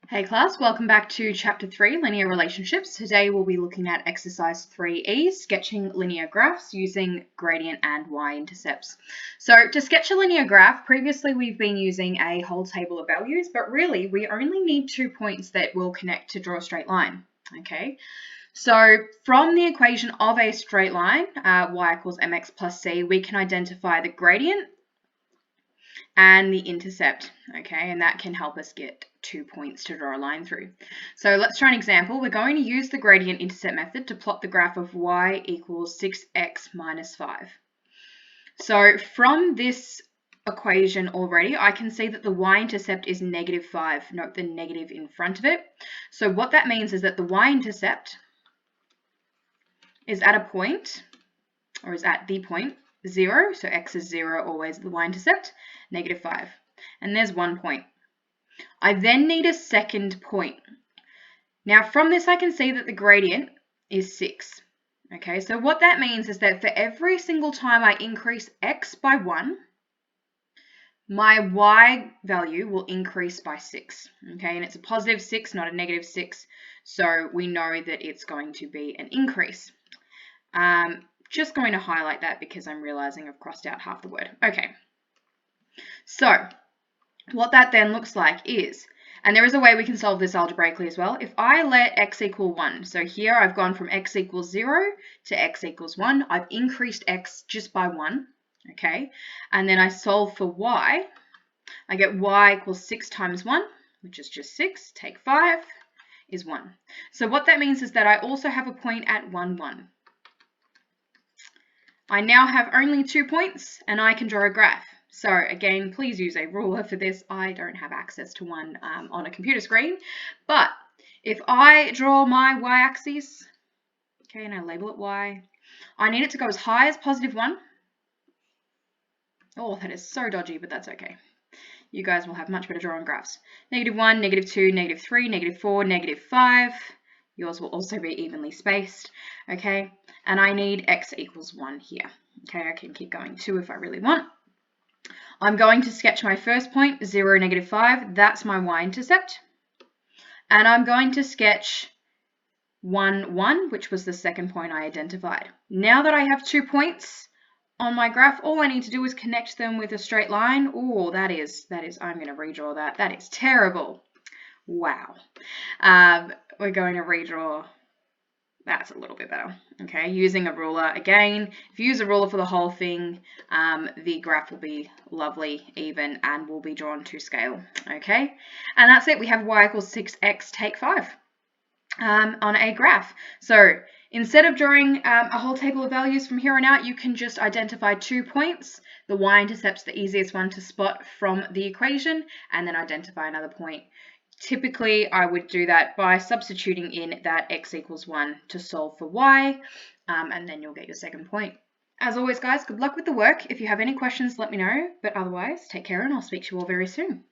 Hey class, welcome back to Chapter 3, Linear Relationships. Today we'll be looking at Exercise 3E, sketching linear graphs using gradient and y-intercepts. So to sketch a linear graph, previously we've been using a whole table of values, but really we only need 2 points that will connect to draw a straight line, okay? So from the equation of a straight line, y equals mx plus c, we can identify the gradient and the intercept, okay, and that can help us get 2 points to draw a line through. So let's try an example. We're going to use the gradient intercept method to plot the graph of y equals 6x minus 5. So from this equation already, I can see that the y-intercept is -5. Note the negative in front of it. So what that means is that the y-intercept is at a point, or is at the point, 0, so x is 0, always the y-intercept, -5. And there's 1 point. I then need a second point. Now from this I can see that the gradient is 6. Okay, so what that means is that for every single time I increase x by 1, my y value will increase by 6. Okay, and it's a positive 6, not a -6, so we know that it's going to be an increase. Just going to highlight that because I'm realizing I've crossed out half the word. Okay, so what that then looks like is, and there is a way we can solve this algebraically as well, if I let x equal 1, so here I've gone from x equals 0 to x equals 1, I've increased x just by 1, okay, and then I solve for y, I get y equals 6 times 1, which is just 6, take 5, is 1. So what that means is that I also have a point at 1, 1. I now have only 2 points and I can draw a graph. So again, please use a ruler for this. I don't have access to one on a computer screen, but if I draw my y-axis, okay, and I label it y, I need it to go as high as +1. Oh, that is so dodgy, but that's okay. You guys will have much better drawing graphs. -1, -2, -3, -4, -5. Yours will also be evenly spaced, okay? And I need x equals 1 here. Okay, I can keep going 2 if I really want. I'm going to sketch my first point, 0, -5. That's my y-intercept. And I'm going to sketch 1, 1, which was the second point I identified. Now that I have 2 points on my graph, all I need to do is connect them with a straight line. Oh, that is, I'm going to redraw that. That is terrible. Wow. We're going to redraw. That's a little bit better. Okay, using a ruler again. If you use a ruler for the whole thing, the graph will be lovely, even, and will be drawn to scale. Okay, and that's it. We have y equals 6x take 5 on a graph. So instead of drawing a whole table of values from here on out, you can just identify 2 points. The y-intercept's the easiest one to spot from the equation, and then identify another point. Typically, I would do that by substituting in that x equals 1 to solve for y, and then you'll get your second point. As always, guys, good luck with the work. If you have any questions, let me know. But otherwise, take care, and I'll speak to you all very soon.